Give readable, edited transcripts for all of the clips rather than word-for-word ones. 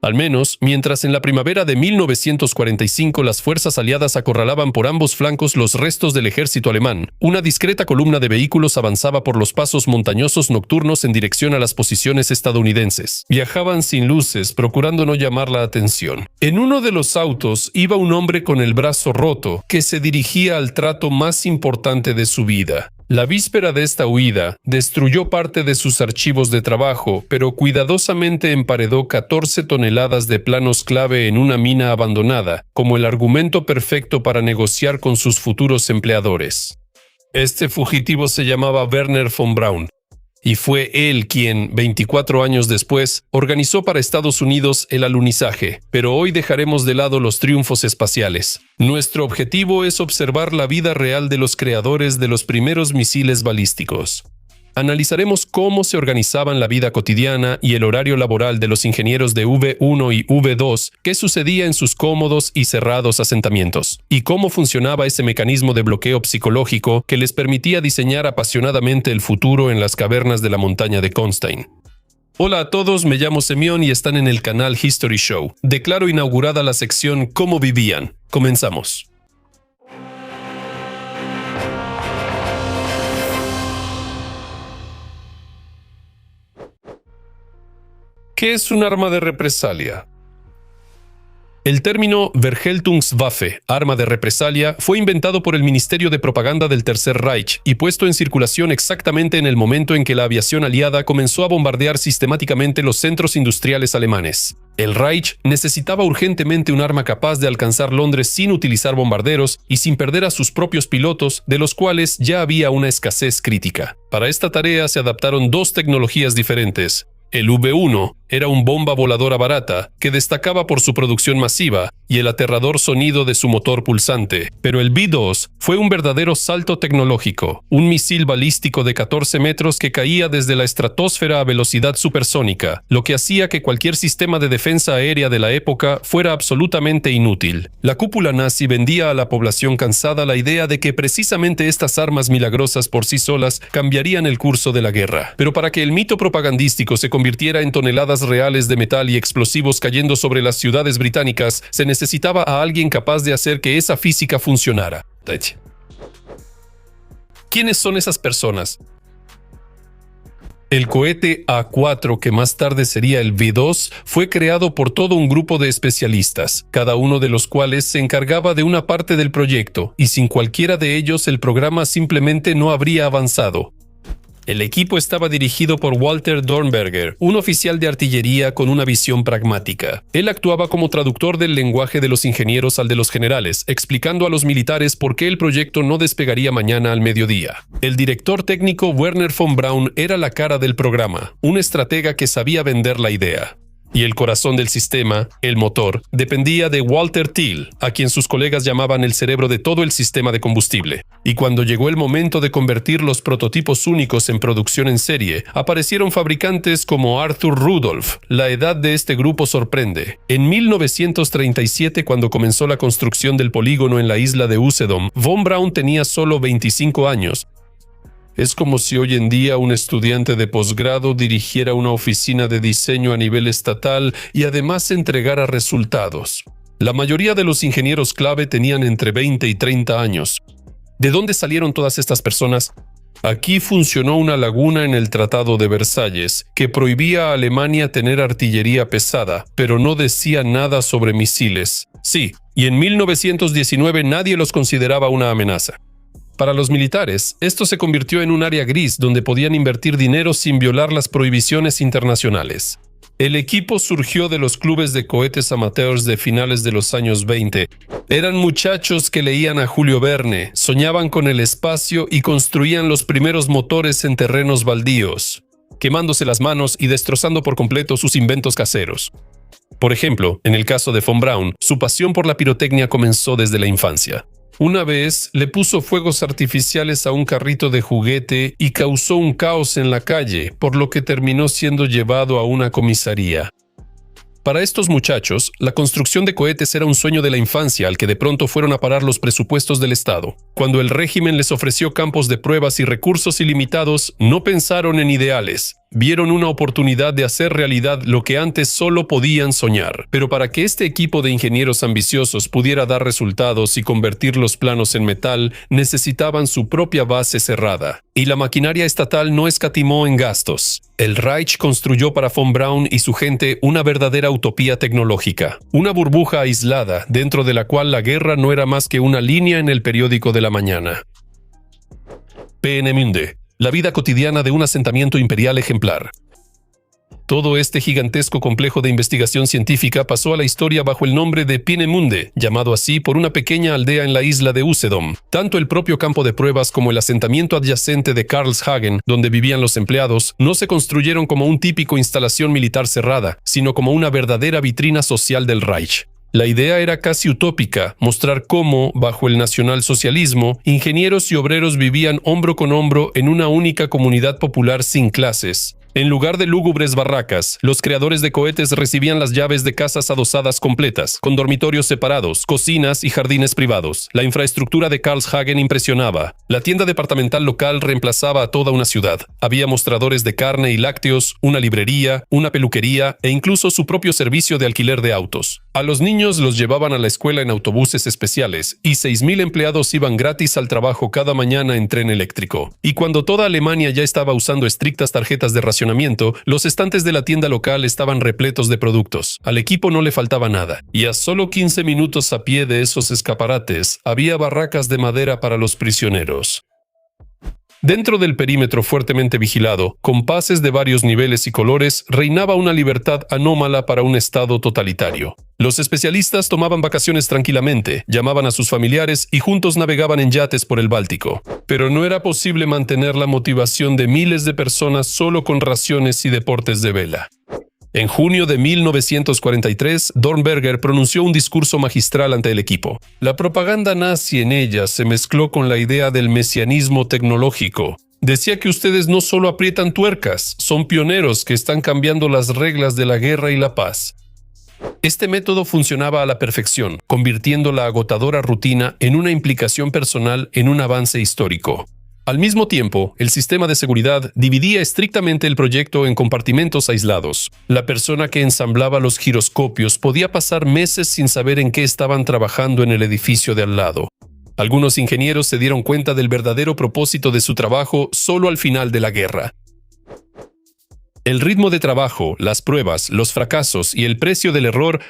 Al menos, mientras en la primavera de 1945 las fuerzas aliadas acorralaban por ambos flancos los restos del ejército alemán, una discreta columna de vehículos avanzaba por los pasos montañosos nocturnos en dirección a las posiciones estadounidenses. Viajaban sin luces, procurando no llamar la atención. En uno de los autos iba un hombre con el brazo roto, que se dirigía al trato más importante de su vida. La víspera de esta huida, destruyó parte de sus archivos de trabajo, pero cuidadosamente emparedó 14 toneladas de planos clave en una mina abandonada, como el argumento perfecto para negociar con sus futuros empleadores. Este fugitivo se llamaba Wernher von Braun, y fue él quien, 24 años después, organizó para Estados Unidos el alunizaje, pero hoy dejaremos de lado los triunfos espaciales. Nuestro objetivo es observar la vida real de los creadores de los primeros misiles balísticos. Analizaremos cómo se organizaban la vida cotidiana y el horario laboral de los ingenieros de V1 y V2, qué sucedía en sus cómodos y cerrados asentamientos, y cómo funcionaba ese mecanismo de bloqueo psicológico que les permitía diseñar apasionadamente el futuro en las cavernas de la montaña de Konstein. Hola a todos, me llamo Semyon y están en el canal History Show. Declaro inaugurada la sección ¿Cómo vivían? Comenzamos. ¿Qué es un arma de represalia? El término Vergeltungswaffe, arma de represalia, fue inventado por el Ministerio de Propaganda del Tercer Reich y puesto en circulación exactamente en el momento en que la aviación aliada comenzó a bombardear sistemáticamente los centros industriales alemanes. El Reich necesitaba urgentemente un arma capaz de alcanzar Londres sin utilizar bombarderos y sin perder a sus propios pilotos, de los cuales ya había una escasez crítica. Para esta tarea se adaptaron dos tecnologías diferentes. El V1 era un bomba voladora barata que destacaba por su producción masiva y el aterrador sonido de su motor pulsante, pero el V2 fue un verdadero salto tecnológico, un misil balístico de 14 metros que caía desde la estratosfera a velocidad supersónica, lo que hacía que cualquier sistema de defensa aérea de la época fuera absolutamente inútil. La cúpula nazi vendía a la población cansada la idea de que precisamente estas armas milagrosas por sí solas cambiarían el curso de la guerra. Pero para que el mito propagandístico se convirtiera en toneladas reales de metal y explosivos cayendo sobre las ciudades británicas, se necesitaba a alguien capaz de hacer que esa física funcionara. ¿Quiénes son esas personas? El cohete A4, que más tarde sería el V2, fue creado por todo un grupo de especialistas, cada uno de los cuales se encargaba de una parte del proyecto, y sin cualquiera de ellos el programa simplemente no habría avanzado. El equipo estaba dirigido por Walter Dornberger, un oficial de artillería con una visión pragmática. Él actuaba como traductor del lenguaje de los ingenieros al de los generales, explicando a los militares por qué el proyecto no despegaría mañana al mediodía. El director técnico Wernher von Braun era la cara del programa, un estratega que sabía vender la idea. Y el corazón del sistema, el motor, dependía de Walter Thiel, a quien sus colegas llamaban el cerebro de todo el sistema de combustible. Y cuando llegó el momento de convertir los prototipos únicos en producción en serie, aparecieron fabricantes como Arthur Rudolph. La edad de este grupo sorprende. En 1937, cuando comenzó la construcción del polígono en la isla de Usedom, von Braun tenía solo 25 años. Es como si hoy en día un estudiante de posgrado dirigiera una oficina de diseño a nivel estatal y además entregara resultados. La mayoría de los ingenieros clave tenían entre 20 y 30 años. ¿De dónde salieron todas estas personas? Aquí funcionó una laguna en el Tratado de Versalles, que prohibía a Alemania tener artillería pesada, pero no decía nada sobre misiles. Sí, y en 1919 nadie los consideraba una amenaza. Para los militares, esto se convirtió en un área gris donde podían invertir dinero sin violar las prohibiciones internacionales. El equipo surgió de los clubes de cohetes amateurs de finales de los años 20. Eran muchachos que leían a Julio Verne, soñaban con el espacio y construían los primeros motores en terrenos baldíos, quemándose las manos y destrozando por completo sus inventos caseros. Por ejemplo, en el caso de von Braun, su pasión por la pirotecnia comenzó desde la infancia. Una vez le puso fuegos artificiales a un carrito de juguete y causó un caos en la calle, por lo que terminó siendo llevado a una comisaría. Para estos muchachos, la construcción de cohetes era un sueño de la infancia al que de pronto fueron a parar los presupuestos del Estado. Cuando el régimen les ofreció campos de pruebas y recursos ilimitados, no pensaron en ideales. Vieron una oportunidad de hacer realidad lo que antes solo podían soñar. Pero para que este equipo de ingenieros ambiciosos pudiera dar resultados y convertir los planos en metal, necesitaban su propia base cerrada. Y la maquinaria estatal no escatimó en gastos. El Reich construyó para von Braun y su gente una verdadera utopía tecnológica. Una burbuja aislada, dentro de la cual la guerra no era más que una línea en el periódico de la mañana. Peenemünde. La vida cotidiana de un asentamiento imperial ejemplar. Todo este gigantesco complejo de investigación científica pasó a la historia bajo el nombre de Peenemünde, llamado así por una pequeña aldea en la isla de Usedom. Tanto el propio campo de pruebas como el asentamiento adyacente de Karlshagen, donde vivían los empleados, no se construyeron como un típico instalación militar cerrada, sino como una verdadera vitrina social del Reich. La idea era casi utópica, mostrar cómo, bajo el nacionalsocialismo, ingenieros y obreros vivían hombro con hombro en una única comunidad popular sin clases. En lugar de lúgubres barracas, los creadores de cohetes recibían las llaves de casas adosadas completas, con dormitorios separados, cocinas y jardines privados. La infraestructura de Karlshagen impresionaba. La tienda departamental local reemplazaba a toda una ciudad. Había mostradores de carne y lácteos, una librería, una peluquería e incluso su propio servicio de alquiler de autos. A los niños los llevaban a la escuela en autobuses especiales y 6.000 empleados iban gratis al trabajo cada mañana en tren eléctrico. Y cuando toda Alemania ya estaba usando estrictas tarjetas de racionamiento, los estantes de la tienda local estaban repletos de productos. Al equipo no le faltaba nada. Y a solo 15 minutos a pie de esos escaparates, había barracas de madera para los prisioneros. Dentro del perímetro fuertemente vigilado, con pases de varios niveles y colores, reinaba una libertad anómala para un estado totalitario. Los especialistas tomaban vacaciones tranquilamente, llamaban a sus familiares y juntos navegaban en yates por el Báltico. Pero no era posible mantener la motivación de miles de personas solo con raciones y deportes de vela. En junio de 1943, Dornberger pronunció un discurso magistral ante el equipo. La propaganda nazi en ella se mezcló con la idea del mesianismo tecnológico. Decía que ustedes no solo aprietan tuercas, son pioneros que están cambiando las reglas de la guerra y la paz. Este método funcionaba a la perfección, convirtiendo la agotadora rutina en una implicación personal en un avance histórico. Al mismo tiempo, el sistema de seguridad dividía estrictamente el proyecto en compartimentos aislados. La persona que ensamblaba los giroscopios podía pasar meses sin saber en qué estaban trabajando en el edificio de al lado. Algunos ingenieros se dieron cuenta del verdadero propósito de su trabajo solo al final de la guerra. El ritmo de trabajo, las pruebas, los fracasos y el precio del error.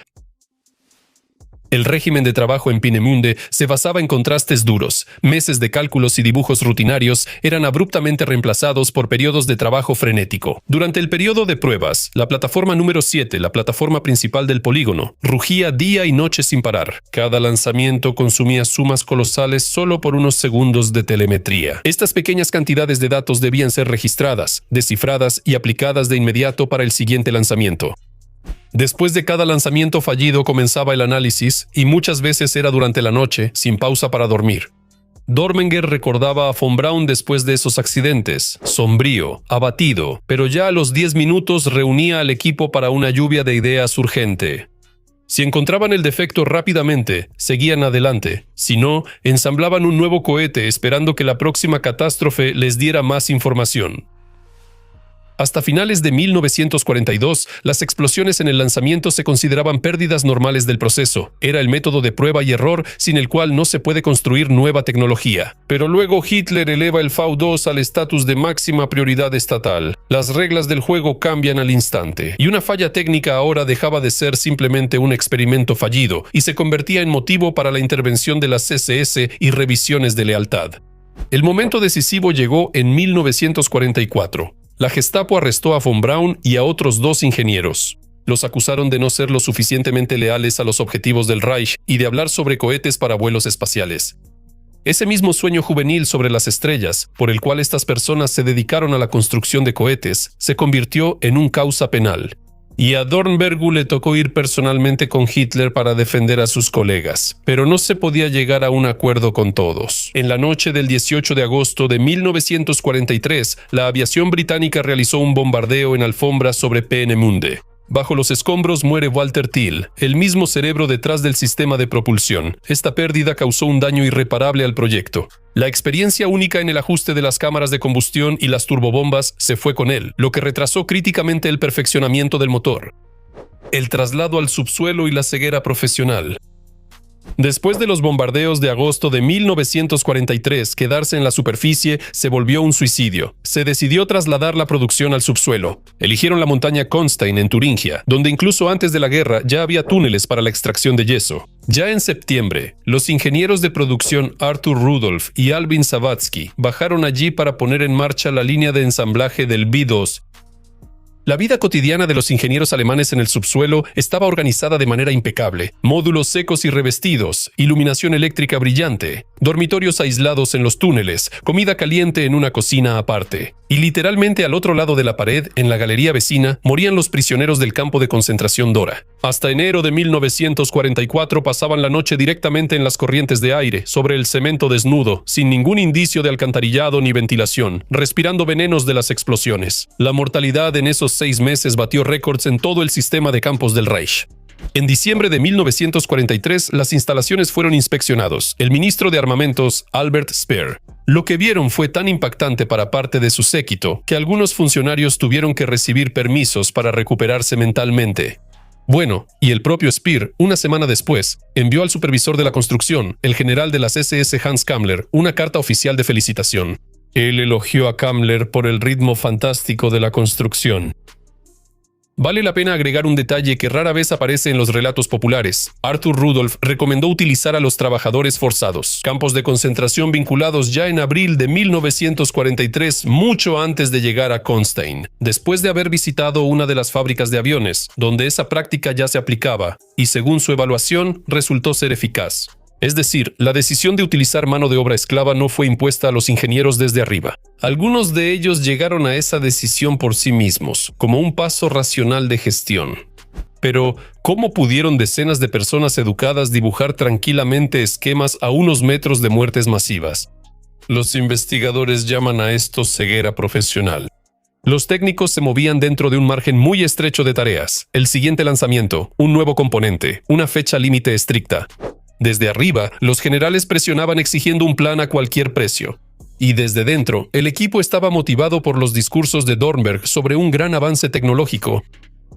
El régimen de trabajo en Peenemünde se basaba en contrastes duros. Meses de cálculos y dibujos rutinarios eran abruptamente reemplazados por periodos de trabajo frenético. Durante el periodo de pruebas, la plataforma número 7, la plataforma principal del polígono, rugía día y noche sin parar. Cada lanzamiento consumía sumas colosales solo por unos segundos de telemetría. Estas pequeñas cantidades de datos debían ser registradas, descifradas y aplicadas de inmediato para el siguiente lanzamiento. Después de cada lanzamiento fallido comenzaba el análisis, y muchas veces era durante la noche, sin pausa para dormir. Dormenger recordaba a von Braun después de esos accidentes, sombrío, abatido, pero ya a los 10 minutos reunía al equipo para una lluvia de ideas urgente. Si encontraban el defecto rápidamente, seguían adelante. Si no, ensamblaban un nuevo cohete esperando que la próxima catástrofe les diera más información. Hasta finales de 1942, las explosiones en el lanzamiento se consideraban pérdidas normales del proceso. Era el método de prueba y error sin el cual no se puede construir nueva tecnología. Pero luego Hitler eleva el V2 al estatus de máxima prioridad estatal. Las reglas del juego cambian al instante, y una falla técnica ahora dejaba de ser simplemente un experimento fallido y se convertía en motivo para la intervención de las SS y revisiones de lealtad. El momento decisivo llegó en 1944. La Gestapo arrestó a von Braun y a otros 2 ingenieros. Los acusaron de no ser lo suficientemente leales a los objetivos del Reich y de hablar sobre cohetes para vuelos espaciales. Ese mismo sueño juvenil sobre las estrellas, por el cual estas personas se dedicaron a la construcción de cohetes, se convirtió en un causa penal. Y a Dornberger le tocó ir personalmente con Hitler para defender a sus colegas, pero no se podía llegar a un acuerdo con todos. En la noche del 18 de agosto de 1943, la aviación británica realizó un bombardeo en alfombra sobre Peenemünde. Bajo los escombros muere Walter Thiel, el mismo cerebro detrás del sistema de propulsión. Esta pérdida causó un daño irreparable al proyecto. La experiencia única en el ajuste de las cámaras de combustión y las turbobombas se fue con él, lo que retrasó críticamente el perfeccionamiento del motor. El traslado al subsuelo y la ceguera profesional. Después de los bombardeos de agosto de 1943, quedarse en la superficie se volvió un suicidio. Se decidió trasladar la producción al subsuelo. Eligieron la montaña Constein en Turingia, donde incluso antes de la guerra ya había túneles para la extracción de yeso. Ya en septiembre, los ingenieros de producción Arthur Rudolph y Alvin Savatsky bajaron allí para poner en marcha la línea de ensamblaje del V2. La vida cotidiana de los ingenieros alemanes en el subsuelo estaba organizada de manera impecable. Módulos secos y revestidos, iluminación eléctrica brillante, dormitorios aislados en los túneles, comida caliente en una cocina aparte. Y literalmente al otro lado de la pared, en la galería vecina, morían los prisioneros del campo de concentración Dora. Hasta enero de 1944 pasaban la noche directamente en las corrientes de aire, sobre el cemento desnudo, sin ningún indicio de alcantarillado ni ventilación, respirando venenos de las explosiones. La mortalidad en esos 6 meses batió récords en todo el sistema de campos del Reich. En diciembre de 1943, las instalaciones fueron inspeccionados. El ministro de Armamentos, Albert Speer. Lo que vieron fue tan impactante para parte de su séquito que algunos funcionarios tuvieron que recibir permisos para recuperarse mentalmente. Bueno, y el propio Speer, una semana después, envió al supervisor de la construcción, el general de las SS Hans Kammler, una carta oficial de felicitación. Él elogió a Kammler por el ritmo fantástico de la construcción. Vale la pena agregar un detalle que rara vez aparece en los relatos populares. Arthur Rudolph recomendó utilizar a los trabajadores forzados, campos de concentración vinculados ya en abril de 1943, mucho antes de llegar a Constein, después de haber visitado una de las fábricas de aviones, donde esa práctica ya se aplicaba, y según su evaluación, resultó ser eficaz. Es decir, la decisión de utilizar mano de obra esclava no fue impuesta a los ingenieros desde arriba. Algunos de ellos llegaron a esa decisión por sí mismos, como un paso racional de gestión. Pero, ¿cómo pudieron decenas de personas educadas dibujar tranquilamente esquemas a unos metros de muertes masivas? Los investigadores llaman a esto ceguera profesional. Los técnicos se movían dentro de un margen muy estrecho de tareas. El siguiente lanzamiento, un nuevo componente, una fecha límite estricta. Desde arriba, los generales presionaban exigiendo un plan a cualquier precio. Y desde dentro, el equipo estaba motivado por los discursos de Dornberg sobre un gran avance tecnológico.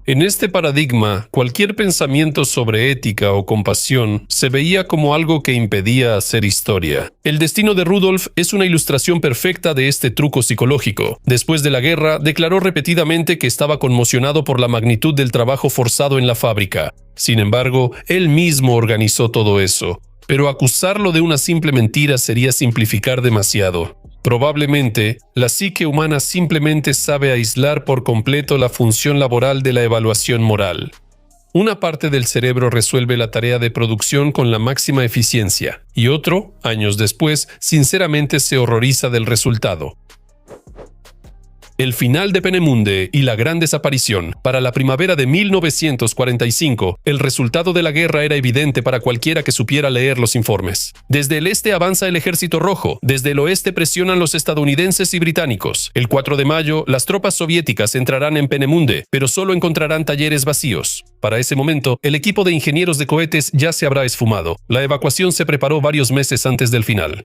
En este paradigma, cualquier pensamiento sobre ética o compasión se veía como algo que impedía hacer historia. El destino de Rudolph es una ilustración perfecta de este truco psicológico. Después de la guerra, declaró repetidamente que estaba conmocionado por la magnitud del trabajo forzado en la fábrica. Sin embargo, él mismo organizó todo eso. Pero acusarlo de una simple mentira sería simplificar demasiado. Probablemente, la psique humana simplemente sabe aislar por completo la función laboral de la evaluación moral. Una parte del cerebro resuelve la tarea de producción con la máxima eficiencia, y otro, años después, sinceramente se horroriza del resultado. El final de Peenemünde y la gran desaparición. Para la primavera de 1945, el resultado de la guerra era evidente para cualquiera que supiera leer los informes. Desde el este avanza el Ejército Rojo, desde el oeste presionan los estadounidenses y británicos. El 4 de mayo, las tropas soviéticas entrarán en Peenemünde, pero solo encontrarán talleres vacíos. Para ese momento, el equipo de ingenieros de cohetes ya se habrá esfumado. La evacuación se preparó varios meses antes del final.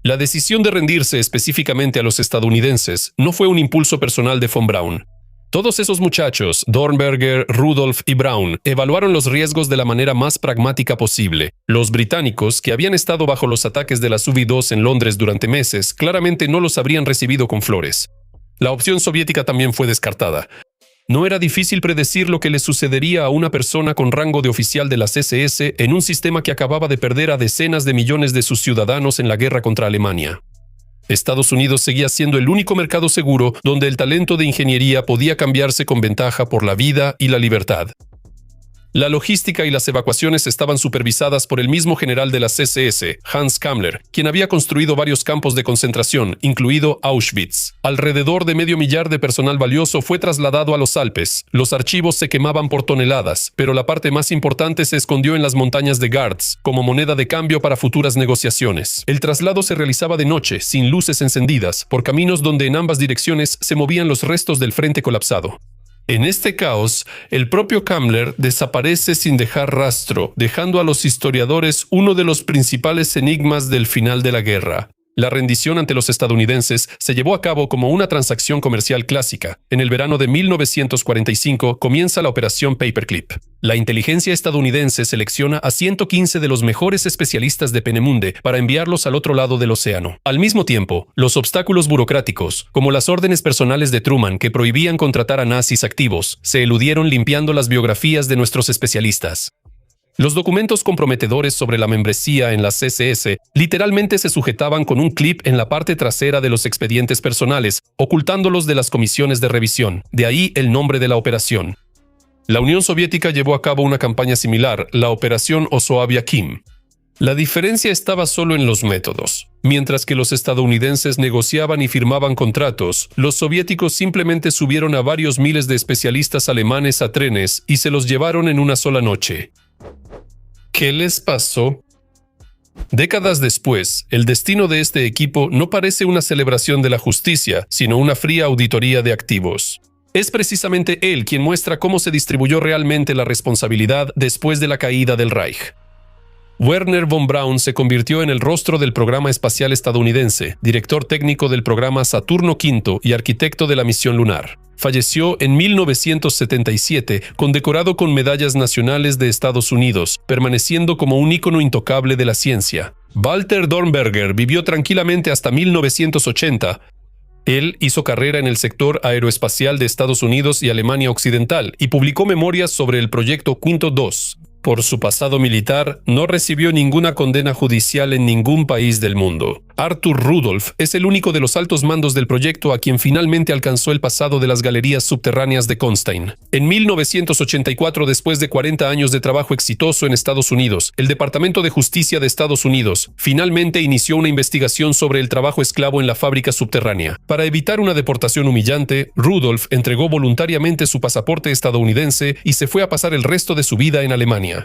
La decisión de rendirse específicamente a los estadounidenses no fue un impulso personal de von Braun. Todos esos muchachos, Dornberger, Rudolph y Braun, evaluaron los riesgos de la manera más pragmática posible. Los británicos, que habían estado bajo los ataques de la V2 en Londres durante meses, claramente no los habrían recibido con flores. La opción soviética también fue descartada. No era difícil predecir lo que le sucedería a una persona con rango de oficial de las SS en un sistema que acababa de perder a decenas de millones de sus ciudadanos en la guerra contra Alemania. Estados Unidos seguía siendo el único mercado seguro donde el talento de ingeniería podía cambiarse con ventaja por la vida y la libertad. La logística y las evacuaciones estaban supervisadas por el mismo general de las SS, Hans Kammler, quien había construido varios campos de concentración, incluido Auschwitz. Alrededor de 500,000 de personal valioso fue trasladado a los Alpes. Los archivos se quemaban por toneladas, pero la parte más importante se escondió en las montañas de Garz, como moneda de cambio para futuras negociaciones. El traslado se realizaba de noche, sin luces encendidas, por caminos donde en ambas direcciones se movían los restos del frente colapsado. En este caos, el propio Kammler desaparece sin dejar rastro, dejando a los historiadores uno de los principales enigmas del final de la guerra. La rendición ante los estadounidenses se llevó a cabo como una transacción comercial clásica. En el verano de 1945 comienza la Operación Paperclip. La inteligencia estadounidense selecciona a 115 de los mejores especialistas de Peenemünde para enviarlos al otro lado del océano. Al mismo tiempo, los obstáculos burocráticos, como las órdenes personales de Truman que prohibían contratar a nazis activos, se eludieron limpiando las biografías de nuestros especialistas. Los documentos comprometedores sobre la membresía en la CSS literalmente se sujetaban con un clip en la parte trasera de los expedientes personales, ocultándolos de las comisiones de revisión. De ahí el nombre de la operación. La Unión Soviética llevó a cabo una campaña similar, la Operación Osoav-Yakim. La diferencia estaba solo en los métodos. Mientras que los estadounidenses negociaban y firmaban contratos, los soviéticos simplemente subieron a varios miles de especialistas alemanes a trenes y se los llevaron en una sola noche. ¿Qué les pasó? Décadas después, el destino de este equipo no parece una celebración de la justicia, sino una fría auditoría de activos. Es precisamente él quien muestra cómo se distribuyó realmente la responsabilidad después de la caída del Reich. Werner von Braun se convirtió en el rostro del programa espacial estadounidense, director técnico del programa Saturno V y arquitecto de la misión lunar. Falleció en 1977, condecorado con medallas nacionales de Estados Unidos, permaneciendo como un ícono intocable de la ciencia. Walter Dornberger vivió tranquilamente hasta 1980. Él hizo carrera en el sector aeroespacial de Estados Unidos y Alemania Occidental y publicó memorias sobre el proyecto Quinto II. Por su pasado militar, no recibió ninguna condena judicial en ningún país del mundo. Arthur Rudolph es el único de los altos mandos del proyecto a quien finalmente alcanzó el pasado de las galerías subterráneas de Konstein. En 1984, después de 40 años de trabajo exitoso en Estados Unidos, el Departamento de Justicia de Estados Unidos finalmente inició una investigación sobre el trabajo esclavo en la fábrica subterránea. Para evitar una deportación humillante, Rudolph entregó voluntariamente su pasaporte estadounidense y se fue a pasar el resto de su vida en Alemania.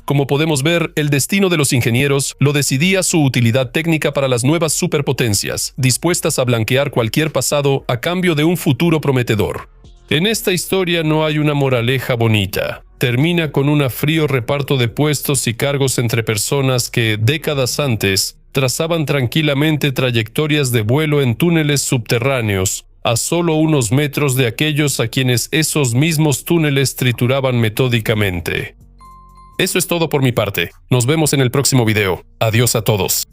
Como podemos ver, el destino de los ingenieros lo decidía su utilidad técnica para las nuevas superpotencias, dispuestas a blanquear cualquier pasado a cambio de un futuro prometedor. En esta historia no hay una moraleja bonita. Termina con un frío reparto de puestos y cargos entre personas que, décadas antes, trazaban tranquilamente trayectorias de vuelo en túneles subterráneos, a solo unos metros de aquellos a quienes esos mismos túneles trituraban metódicamente. Eso es todo por mi parte. Nos vemos en el próximo video. Adiós a todos.